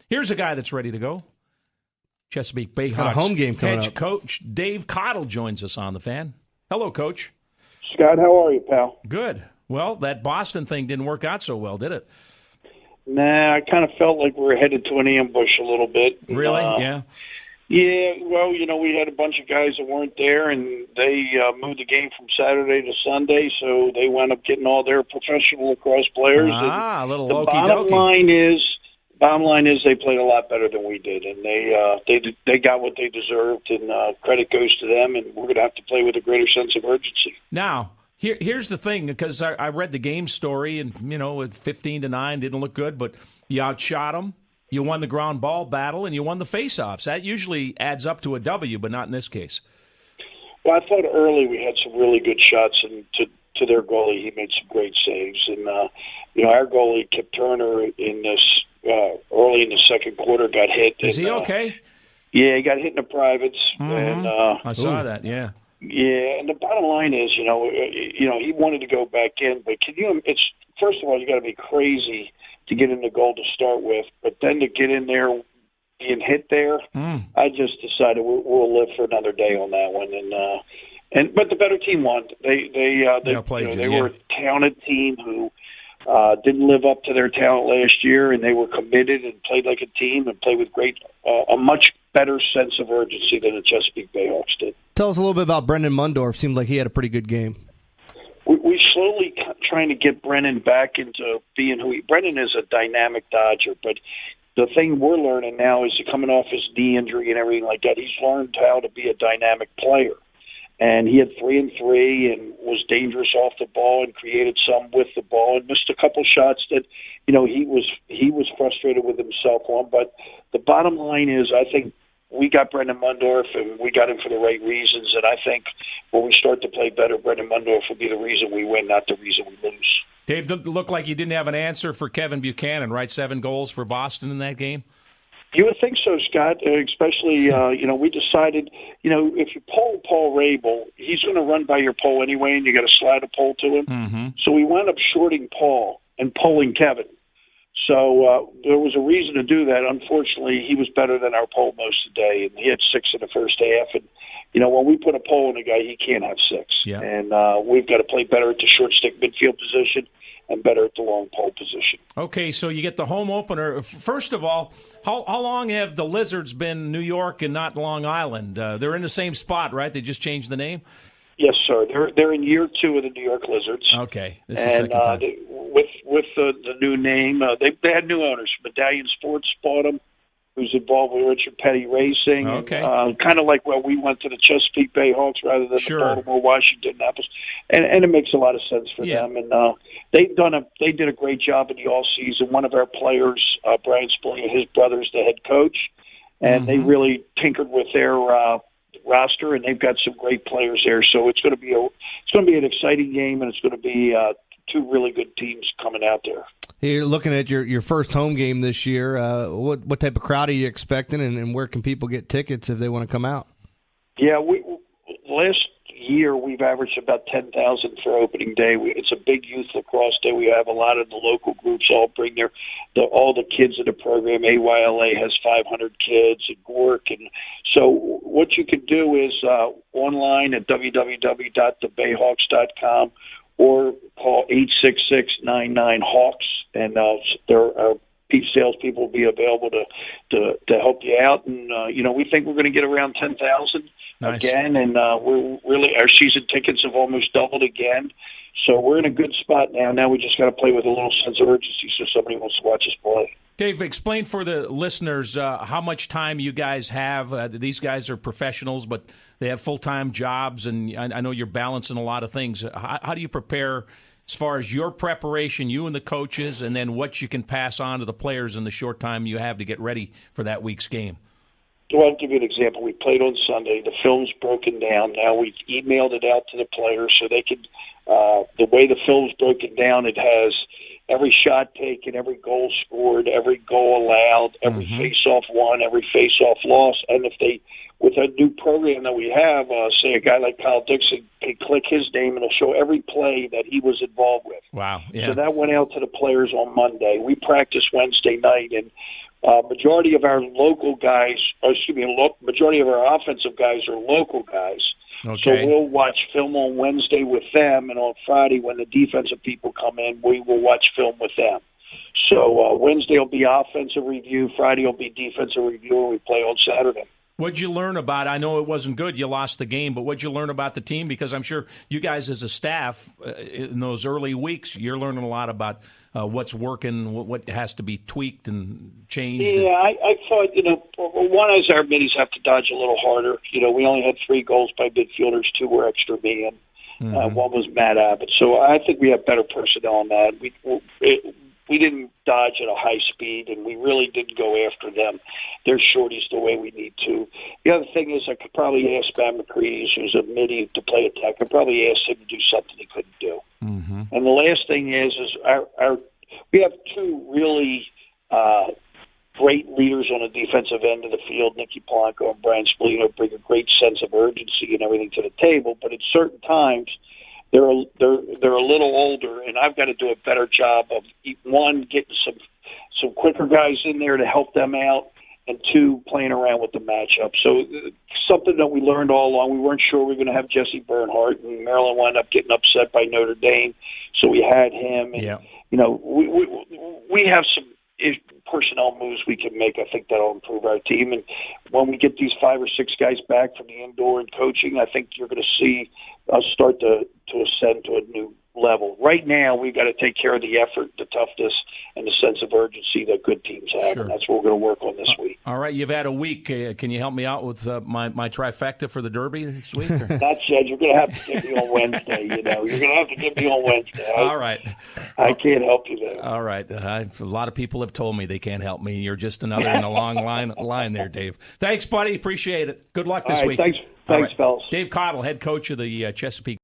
Here's a guy that's ready to go. Chesapeake Bay Got a Hawks home game coming head up. coach Dave Cottle joins us on the Fan. Hello, Coach. Scott, how are you, pal? Good. Well, that Boston thing didn't work out so well, did it? Nah, I kind of felt like we were headed to an ambush a little bit. Really? Yeah. Yeah, well, we had a bunch of guys that weren't there, and they moved the game from Saturday to Sunday, so they wound up getting all their professional lacrosse players. Ah, a little the okey-dokey. bottom line is they played a lot better than we did, and they got what they deserved, and credit goes to them, and we're going to have to play with a greater sense of urgency. Now, here's the thing, because I read the game story, and, at 15-9, didn't look good, but you outshot them. You won the ground ball battle, and you won the faceoffs. That usually adds up to a W, but not in this case. Well, I thought early we had some really good shots, and to their goalie, he made some great saves. And our goalie, Kip Turner, in this early in the second quarter, got hit. Is he okay? Yeah, he got hit in the privates, Mm-hmm. and I saw that. Yeah. Yeah, and the bottom line is, he wanted to go back in, but it's first of all, you got to be crazy to get in the goal to start with, but then to get in there being hit there, I just decided we'll live for another day on that one, but the better team won. They were a talented team who didn't live up to their talent last year, and they were committed and played like a team and played with a much better sense of urgency than the Chesapeake Bay Hawks did. Tell us a little bit about Brendan Mundorf. Seemed like he had a pretty good game. We slowly trying to get Brendan back into being who Brendan is a dynamic Dodger, but the thing we're learning now is coming off his knee injury and everything like that, he's learned how to be a dynamic player. And he had 3 and 3 and was dangerous off the ball and created some with the ball and missed a couple shots that, he was frustrated with himself on. But the bottom line is, I think we got Brendan Mundorf and we got him for the right reasons. And I think when we start to play better, Brendan Mundorf will be the reason we win, not the reason we lose. Dave, looked like you didn't have an answer for Kevin Buchanan, right? 7 goals for Boston in that game? You would think so, Scott, especially, we decided, if you poll Paul Rabel, he's going to run by your pole anyway, and you got to slide a pole to him. Mm-hmm. So we wound up shorting Paul and polling Kevin. So there was a reason to do that. Unfortunately, he was better than our poll most of the day, and he had 6 in the first half. And, when we put a poll on a guy, he can't have 6. Yeah. And we've got to play better at the short stick midfield position and better at the long pole position. Okay, so you get the home opener. First of all, how long have the Lizards been New York and not Long Island? They're in the same spot, right? They just changed the name? Yes, sir. They're in year 2 of the New York Lizards. Okay, this is the second time. With the new name, they had new owners. Medallion Sports bought them, who's involved with Richard Petty Racing. Okay. Kind of like when we went to the Chesapeake Bay Hawks rather than Sure. the Baltimore Washington Apples. And it makes a lot of sense for them. And they did a great job in the all season. One of our players, Brian Spillane, his brother's the head coach, and they really tinkered with their roster, and they've got some great players there. So it's going to be an exciting game, and it's going to be 2 really good teams coming out there. You're looking at your first home game this year. What type of crowd are you expecting, and where can people get tickets if they want to come out? Yeah, last year we've averaged about 10,000 for opening day. It's a big youth lacrosse day. We have a lot of the local groups all bring all the kids in the program. AYLA has 500 kids at Gork, and so what you can do is online at www.thebayhawks.com or call 866-99-HAWKS, and there are salespeople will be available to help you out. And we think we're going to get around 10,000 again, and our season tickets have almost doubled again. So we're in a good spot now. Now we just got to play with a little sense of urgency so somebody wants to watch us play. Dave, explain for the listeners how much time you guys have. These guys are professionals, but they have full-time jobs, and I know you're balancing a lot of things. How do you prepare as far as your preparation, you and the coaches, and then what you can pass on to the players in the short time you have to get ready for that week's game? Well, I'll give you an example. We played on Sunday. The film's broken down. Now we've emailed it out to the players so they can the way the film's broken down, it has every shot taken, every goal scored, every goal allowed, every face-off won, every face-off lost. And if they, with a new program that we have, say a guy like Kyle Dixon, can click his name and it'll show every play that he was involved with. Wow. Yeah. So that went out to the players on Monday. We practiced Wednesday night, and Majority of our local guys, majority of our offensive guys are local guys. Okay. So we'll watch film on Wednesday with them, and on Friday when the defensive people come in, we will watch film with them. So Wednesday will be offensive review, Friday will be defensive review, and we play on Saturday. What'd you learn about? I know it wasn't good. You lost the game, but what'd you learn about the team? Because I'm sure you guys, as a staff, in those early weeks, you're learning a lot about what's working, what has to be tweaked and changed. Yeah, I thought, one is our middies have to dodge a little harder. We only had 3 goals by midfielders, 2 were extra men. One was Matt Abbott. So I think we have better personnel on that. We didn't dodge at a high speed, and we really didn't go after them. They're shorties the way we need to. The other thing is I could probably ask Matt McCready, who's a midi, to play attack. I could probably ask him to do something he couldn't do. Mm-hmm. And the last thing is we have 2 really great leaders on the defensive end of the field. Nicky Polanco and Brian Spallino bring a great sense of urgency and everything to the table, but at certain times – they're a little older, and I've got to do a better job of, 1, getting some quicker guys in there to help them out, and 2, playing around with the matchup. So something that we learned all along. We weren't sure we were going to have Jesse Bernhardt, and Maryland wound up getting upset by Notre Dame, so we had him. And, we have some personnel moves we can make. I think that'll improve our team. And when we get these 5 or 6 guys back from the indoor and coaching, I think you're going to see us start to ascend to a new level. Right now, we've got to take care of the effort, the toughness, and the sense of urgency that good teams have. Sure. And that's what we're going to work on this week. All right, you've had a week. Can you help me out with my trifecta for the Derby this week? Or? Not yet. You're going to have to get me on Wednesday. You're going to have to get me on Wednesday. All right. I can't help you there. All right. A lot of people have told me they can't help me. You're just another in a long line there, Dave. Thanks, buddy. Appreciate it. Good luck this week. Thanks, fellas. Dave Cottle, head coach of the Chesapeake